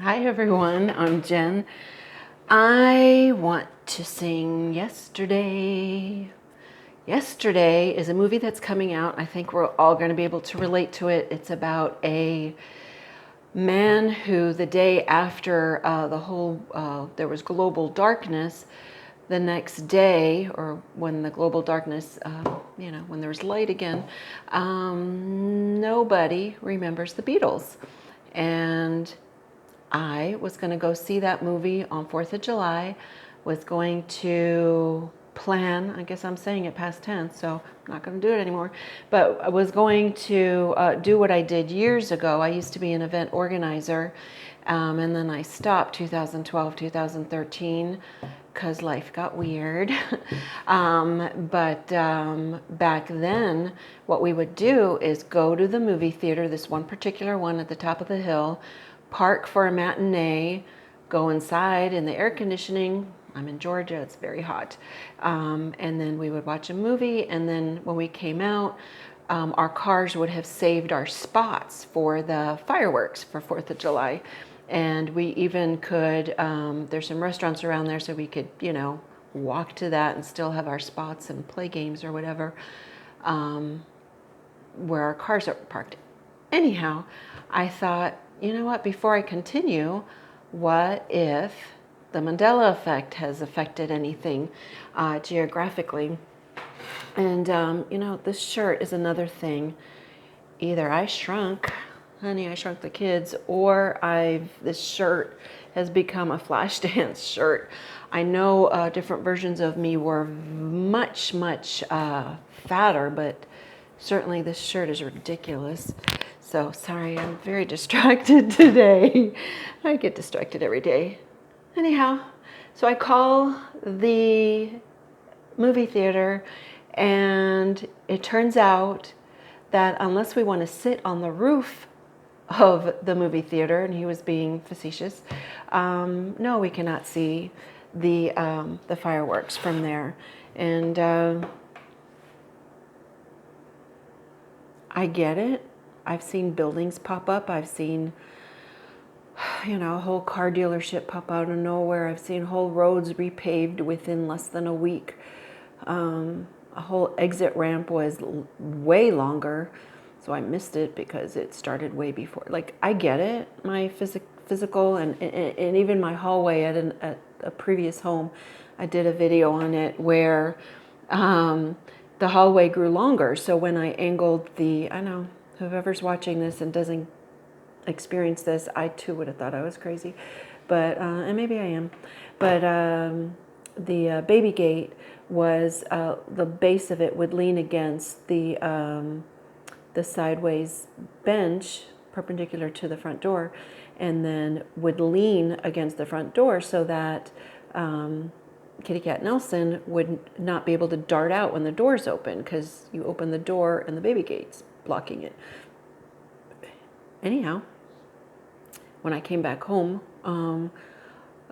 Hi everyone, I'm Jen. I want to sing Yesterday. Yesterday is a movie that's coming out. I think we're all going to be able to relate to it. It's about a man who, the day after there was global darkness, the next day, or when the global darkness, when there was light again, nobody remembers the Beatles. And I was going to go see that movie on 4th of July, was going to plan, I guess I'm saying it past tense, so I'm not going to do it anymore, but I was going to do what I did years ago. I used to be an event organizer, and then I stopped 2012, 2013, because life got weird. But back then, what we would do is go to the movie theater, this one particular one at the top of the hill, park for a matinee, go inside in the air conditioning. I'm in Georgia, it's very hot. And then we would watch a movie, and then when we came out, our cars would have saved our spots for the fireworks for 4th of July. And we even could, there's some restaurants around there, so we could, walk to that and still have our spots and play games or whatever, where our cars are parked. Anyhow, I thought, you know what, before I continue, what if the Mandela Effect has affected anything geographically? And, this shirt is another thing. Either I shrunk, honey, I shrunk the kids, or this shirt has become a Flashdance shirt. I know different versions of me were much, much fatter, but certainly this shirt is ridiculous. So sorry, I'm very distracted today. I get distracted every day. Anyhow, so I call the movie theater, and it turns out that unless we want to sit on the roof of the movie theater, and he was being facetious, no, we cannot see the fireworks from there. And I get it. I've seen buildings pop up. I've seen, a whole car dealership pop out of nowhere. I've seen whole roads repaved within less than a week. A whole exit ramp was way longer, so I missed it because it started way before. Like, I get it. My physical and even my hallway at a previous home, I did a video on it where the hallway grew longer. So when I angled I know whoever's watching this and doesn't experience this, I too would have thought I was crazy, but and maybe I am. But the baby gate was the base of it would lean against the sideways bench perpendicular to the front door, and then would lean against the front door so that Kitty Cat Nelson would not be able to dart out when the door's open, because you open the door and the baby gate's blocking it. Anyhow, when I came back home,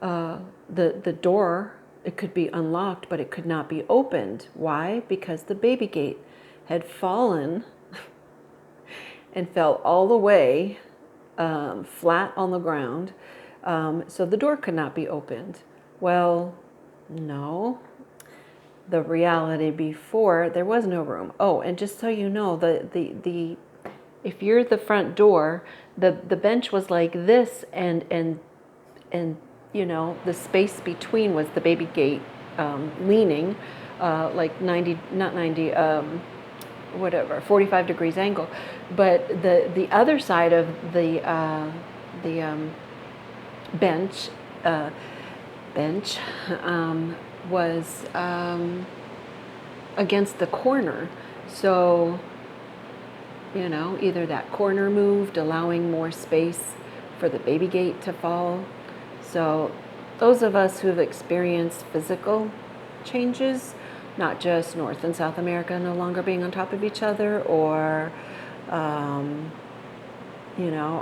the door, it could be unlocked, but it could not be opened. Why? Because the baby gate had fallen and fell all the way flat on the ground, so the door could not be opened. Well, no. The reality before, there was no room. Oh, and just so you know, the if you're the front door, the bench was like this, and the space between was the baby gate, leaning like 90, not 90, whatever, 45 degrees angle. But the other side of the bench was against the corner. So, either that corner moved, allowing more space for the baby gate to fall. So those of us who've experienced physical changes, not just North and South America no longer being on top of each other, or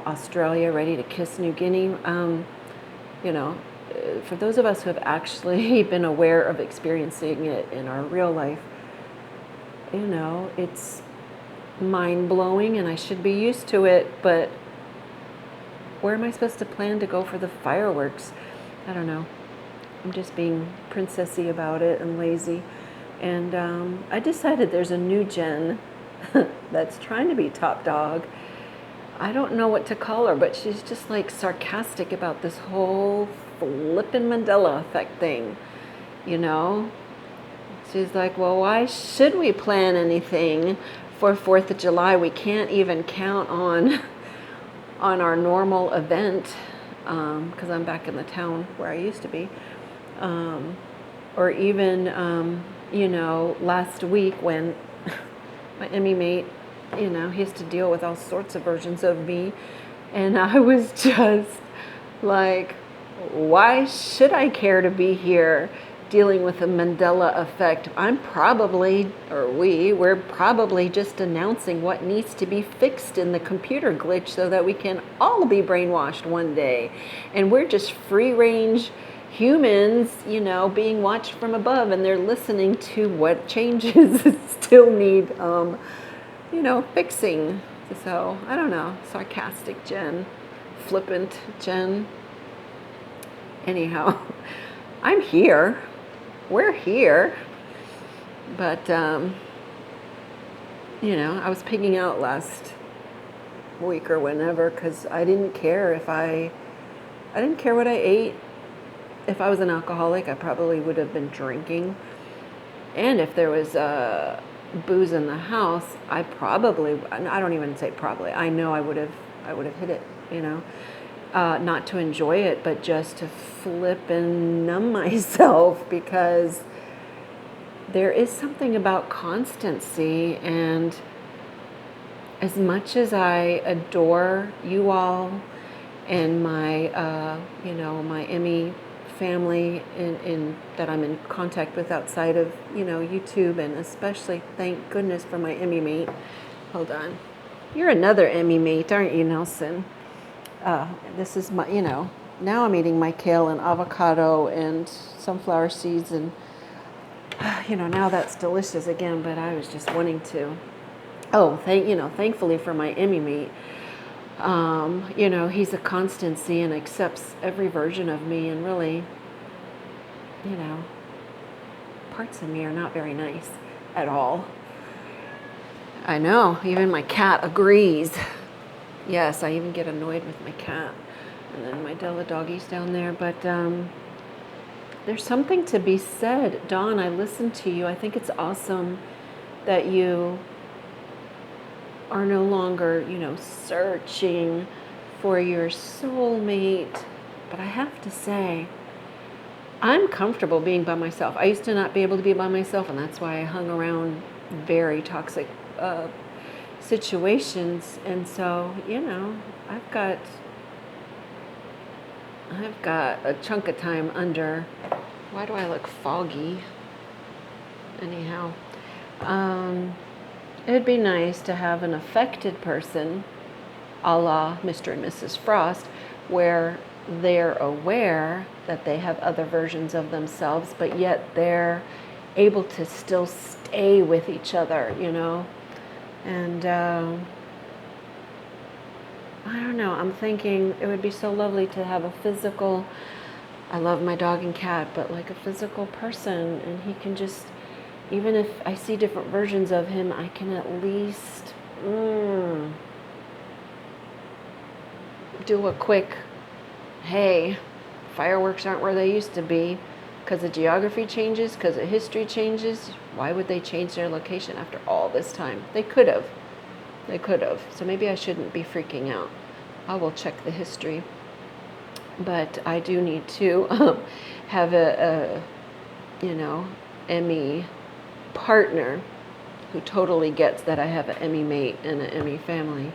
Australia ready to kiss New Guinea, for those of us who have actually been aware of experiencing it in our real life, it's mind-blowing, and I should be used to it, but where am I supposed to plan to go for the fireworks? I don't know. I'm just being princessy about it and lazy. And I decided there's a new Jen that's trying to be top dog. I don't know what to call her, but she's just like sarcastic about this whole flippin' Mandela Effect thing, you know? She's like, well, why should we plan anything for 4th of July? We can't even count on our normal event, because I'm back in the town where I used to be. Or even, last week when my Emmy mate, he has to deal with all sorts of versions of me. And I was just like, why should I care to be here dealing with the Mandela Effect? We're probably just announcing what needs to be fixed in the computer glitch so that we can all be brainwashed one day. And we're just free range humans, being watched from above, and they're listening to what changes still need, fixing. So, I don't know, sarcastic Jen, flippant Jen. Anyhow, I'm here. We're here. But, I was pigging out last week or whenever because I didn't care what I ate. If I was an alcoholic, I probably would have been drinking. And if there was booze in the house, I don't even say probably, I know I would have hit it, not to enjoy it, but just to flip and numb myself, because there is something about constancy. And as much as I adore you all and my, my Emmy family in that I'm in contact with outside of, YouTube, and especially thank goodness for my Emmy mate. Hold on. You're another Emmy mate, aren't you, Nelson? This is my, now I'm eating my kale and avocado and sunflower seeds, and, now that's delicious again, but I was just wanting to, thankfully for my Emmy mate. He's a constancy and accepts every version of me, and really, parts of me are not very nice at all. I know, even my cat agrees. Yes, I even get annoyed with my cat. And then my Della doggies down there, but there's something to be said. Dawn, I listened to you. I think it's awesome that you are no longer, searching for your soulmate. But I have to say, I'm comfortable being by myself. I used to not be able to be by myself, and that's why I hung around very toxic situations. And so, I've got a chunk of time under. Why do I look foggy? Anyhow, it'd be nice to have an affected person, a la Mr. and Mrs. Frost, where they're aware that they have other versions of themselves, but yet they're able to still stay with each other, And I don't know, I'm thinking it would be so lovely to have a physical, I love my dog and cat, but like a physical person, and he can just, even if I see different versions of him, I can at least do a quick, hey, fireworks aren't where they used to be because the geography changes, because the history changes. Why would they change their location after all this time? They could have. So maybe I shouldn't be freaking out. I will check the history. But I do need to have a Emmy partner who totally gets that I have an Emmy mate and an Emmy family.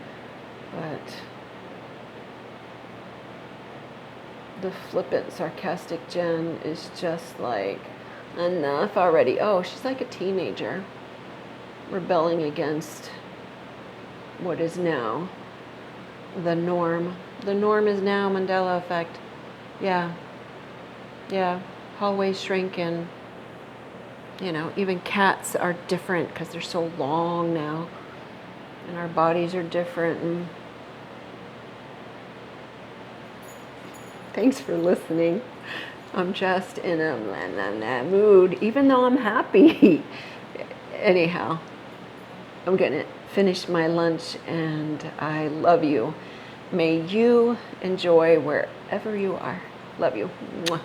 But the flippant, sarcastic Jen is just like, enough already. Oh, she's like a teenager rebelling against what is now the norm. The norm is now Mandela Effect. Yeah. Hallways shrink, and even cats are different because they're so long now, and our bodies are different, and Thanks for listening. I'm just in a mood, even though I'm happy. Anyhow, I'm going to finish my lunch, and I love you. May you enjoy wherever you are. Love you. Mwah.